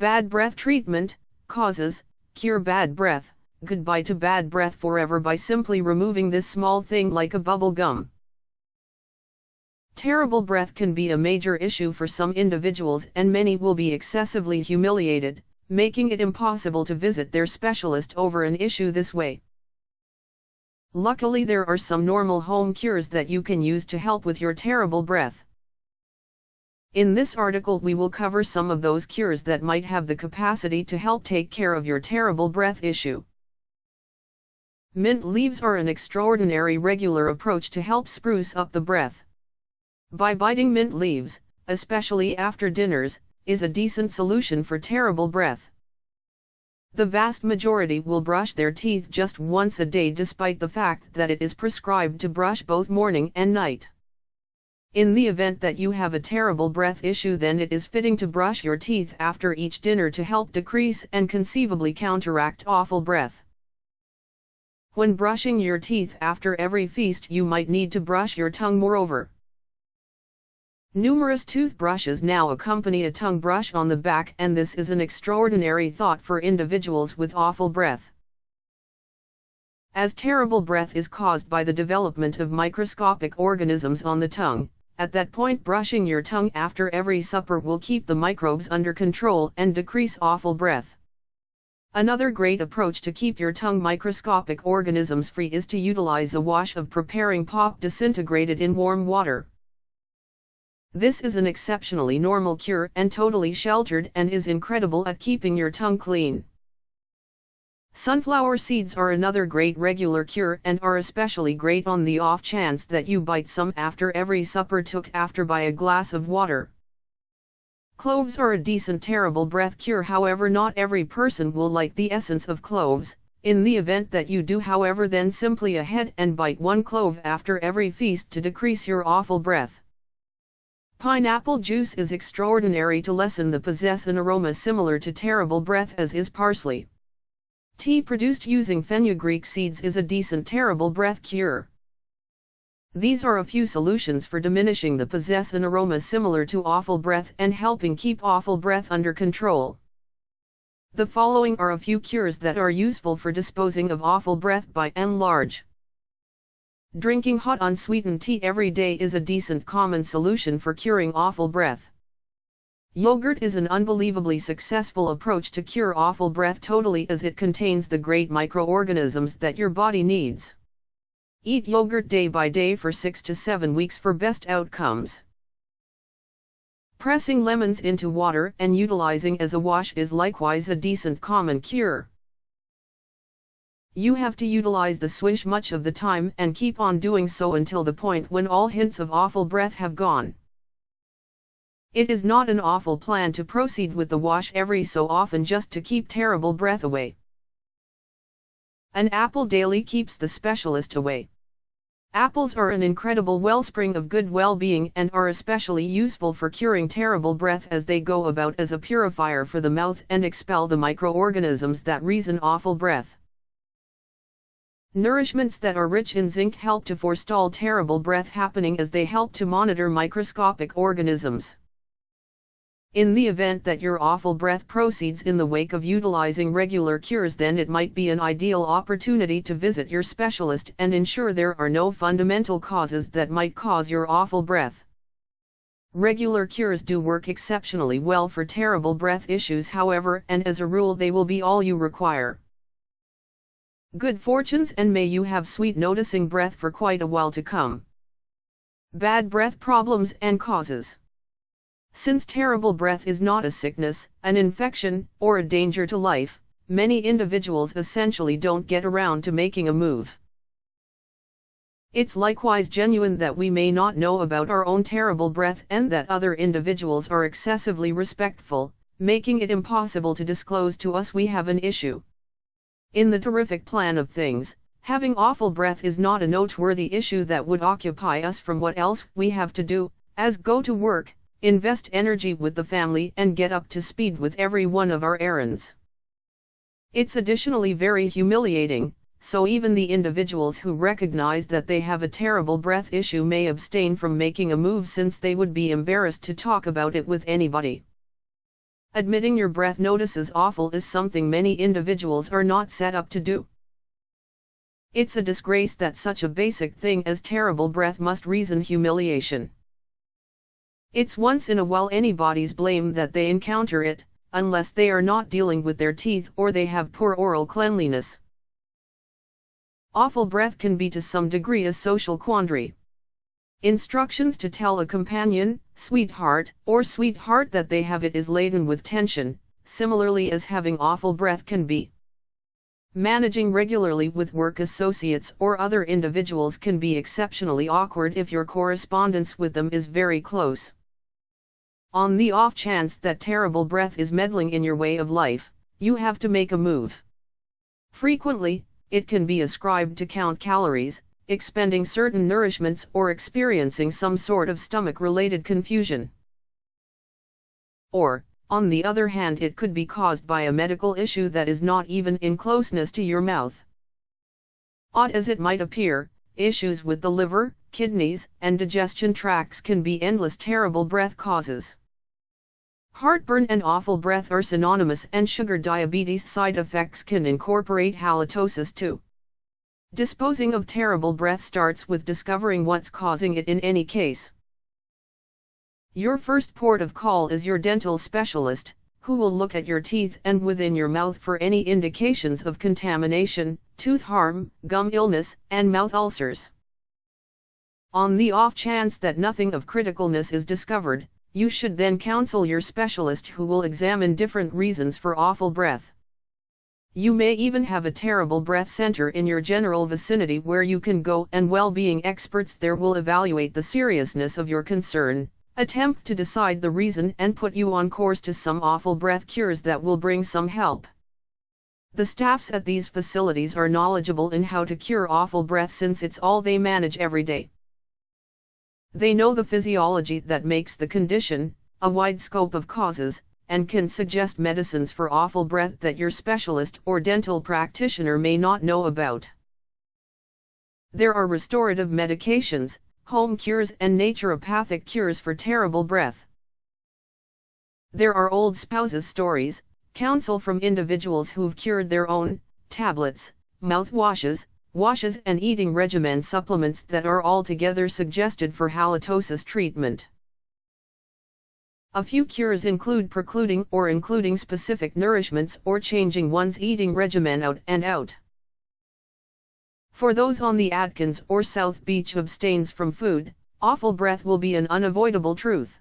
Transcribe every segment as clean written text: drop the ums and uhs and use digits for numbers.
Bad breath treatment, causes, cure bad breath. Goodbye to bad breath forever by simply removing this small thing like a bubble gum. Terrible breath can be a major issue for some individuals, and many will be excessively humiliated, making it impossible to visit their specialist over an issue this way. Luckily, there are some normal home cures that you can use to help with your terrible breath. In this article we will cover some of those cures that might have the capacity to help take care of your terrible breath issue. Mint leaves are an extraordinary regular approach to help spruce up the breath. By biting mint leaves, especially after dinners, is a decent solution for terrible breath. The vast majority will brush their teeth just once a day despite the fact that it is prescribed to brush both morning and night. In the event that you have a terrible breath issue, then it is fitting to brush your teeth after each dinner to help decrease and conceivably counteract awful breath. When brushing your teeth after every feast, you might need to brush your tongue moreover. Numerous toothbrushes now accompany a tongue brush on the back, and this is an extraordinary thought for individuals with awful breath. As terrible breath is caused by the development of microscopic organisms on the tongue, at that point brushing your tongue after every supper will keep the microbes under control and decrease awful breath. Another great approach to keep your tongue microscopic organisms free is to utilize a wash of preparing pop disintegrated in warm water. This is an exceptionally normal cure and totally sheltered, and is incredible at keeping your tongue clean. Sunflower seeds are another great regular cure and are especially great on the off chance that you bite some after every supper took after by a glass of water. Cloves are a decent terrible breath cure, however not every person will like the essence of cloves. In the event that you do, however, then simply ahead and bite one clove after every feast to decrease your awful breath. Pineapple juice is extraordinary to lessen the possess an aroma similar to terrible breath as is parsley. Tea produced using fenugreek seeds is a decent terrible breath cure. These are a few solutions for diminishing the possess an aroma similar to awful breath and helping keep awful breath under control. The following are a few cures that are useful for disposing of awful breath by and large. Drinking hot unsweetened tea every day is a decent common solution for curing awful breath. Yogurt is an unbelievably successful approach to cure awful breath totally, as it contains the great microorganisms that your body needs. Eat yogurt day by day for 6 to 7 weeks for best outcomes. Pressing lemons into water and utilizing as a wash is likewise a decent common cure. You have to utilize the swish much of the time and keep on doing so until the point when all hints of awful breath have gone. It is not an awful plan to proceed with the wash every so often just to keep terrible breath away. An apple daily keeps the specialist away. Apples are an incredible wellspring of good well-being and are especially useful for curing terrible breath, as they go about as a purifier for the mouth and expel the microorganisms that reason awful breath. Nourishments that are rich in zinc help to forestall terrible breath happening, as they help to monitor microscopic organisms. In the event that your awful breath proceeds in the wake of utilizing regular cures, then it might be an ideal opportunity to visit your specialist and ensure there are no fundamental causes that might cause your awful breath. Regular cures do work exceptionally well for terrible breath issues, however, and as a rule they will be all you require. Good fortunes, and may you have sweet noticing breath for quite a while to come. Bad breath problems and causes. Since terrible breath is not a sickness, an infection, or a danger to life, many individuals essentially don't get around to making a move. It's likewise genuine that we may not know about our own terrible breath and that other individuals are excessively respectful, making it impossible to disclose to us we have an issue. In the terrific plan of things, having awful breath is not a noteworthy issue that would occupy us from what else we have to do, as go to work, invest energy with the family, and get up to speed with every one of our errands. It's additionally very humiliating, so even the individuals who recognize that they have a terrible breath issue may abstain from making a move, since they would be embarrassed to talk about it with anybody. Admitting your breath notices awful is something many individuals are not set up to do. It's a disgrace that such a basic thing as terrible breath must reason humiliation. It's once in a while anybody's blame that they encounter it, unless they are not dealing with their teeth or they have poor oral cleanliness. Awful breath can be to some degree a social quandary. Instructions to tell a companion, sweetheart, or sweetheart that they have it is laden with tension, similarly as having awful breath can be. Managing regularly with work associates or other individuals can be exceptionally awkward if your correspondence with them is very close. On the off chance that terrible breath is meddling in your way of life, you have to make a move. Frequently, it can be ascribed to count calories, expending certain nourishments, or experiencing some sort of stomach-related confusion. Or, on the other hand, it could be caused by a medical issue that is not even in closeness to your mouth. Odd as it might appear, issues with the liver, kidneys, and digestion tracts can be endless terrible breath causes. Heartburn and awful breath are synonymous, and sugar diabetes side effects can incorporate halitosis too. Disposing of terrible breath starts with discovering what's causing it in any case. Your first port of call is your dental specialist, who will look at your teeth and within your mouth for any indications of contamination, tooth harm, gum illness, and mouth ulcers. On the off chance that nothing of criticalness is discovered, you should then counsel your specialist, who will examine different reasons for awful breath. You may even have a terrible breath center in your general vicinity where you can go, and well-being experts there will evaluate the seriousness of your concern, attempt to decide the reason, and put you on course to some awful breath cures that will bring some help. The staffs at these facilities are knowledgeable in how to cure awful breath, since it's all they manage every day. They know the physiology that makes the condition, a wide scope of causes, and can suggest medicines for awful breath that your specialist or dental practitioner may not know about. There are restorative medications, home cures, and naturopathic cures for terrible breath. There are old spouses' stories, counsel from individuals who've cured their own, tablets, mouthwashes, washes, and eating regimen supplements that are altogether suggested for halitosis treatment. A few cures include precluding or including specific nourishments or changing one's eating regimen out and out. For those on the Atkins or South Beach abstains from food, awful breath will be an unavoidable truth.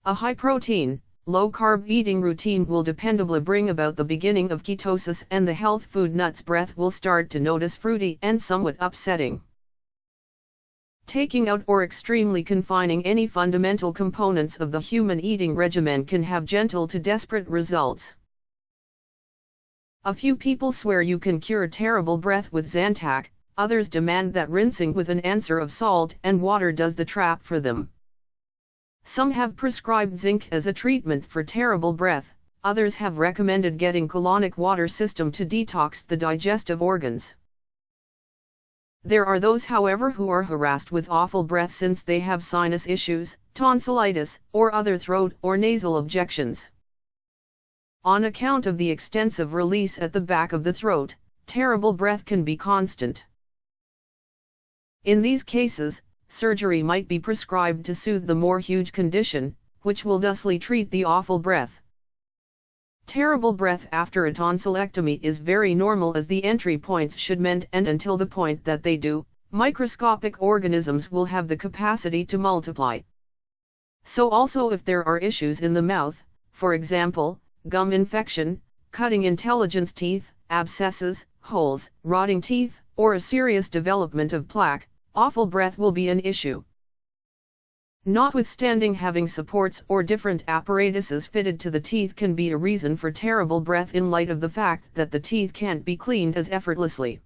A high-protein, low-carb eating routine will dependably bring about the beginning of ketosis, and the health food nuts breath will start to notice fruity and somewhat upsetting. Taking out or extremely confining any fundamental components of the human eating regimen can have gentle to desperate results. A few people swear you can cure terrible breath with Zantac, others demand that rinsing with an answer of salt and water does the trap for them. Some have prescribed zinc as a treatment for terrible breath, others have recommended getting colonic water system to detox the digestive organs. There are those, however, who are harassed with awful breath since they have sinus issues, tonsillitis, or other throat or nasal objections. On account of the extensive release at the back of the throat, terrible breath can be constant. In these cases, surgery might be prescribed to soothe the more huge condition, which will thusly treat the awful breath. Terrible breath after a tonsillectomy is very normal, as the entry points should mend, and until the point that they do, microscopic organisms will have the capacity to multiply. So also if there are issues in the mouth, for example, gum infection, cutting intelligence teeth, abscesses, holes, rotting teeth, or a serious development of plaque, awful breath will be an issue. Notwithstanding, having supports or different apparatuses fitted to the teeth can be a reason for terrible breath in light of the fact that the teeth can't be cleaned as effortlessly.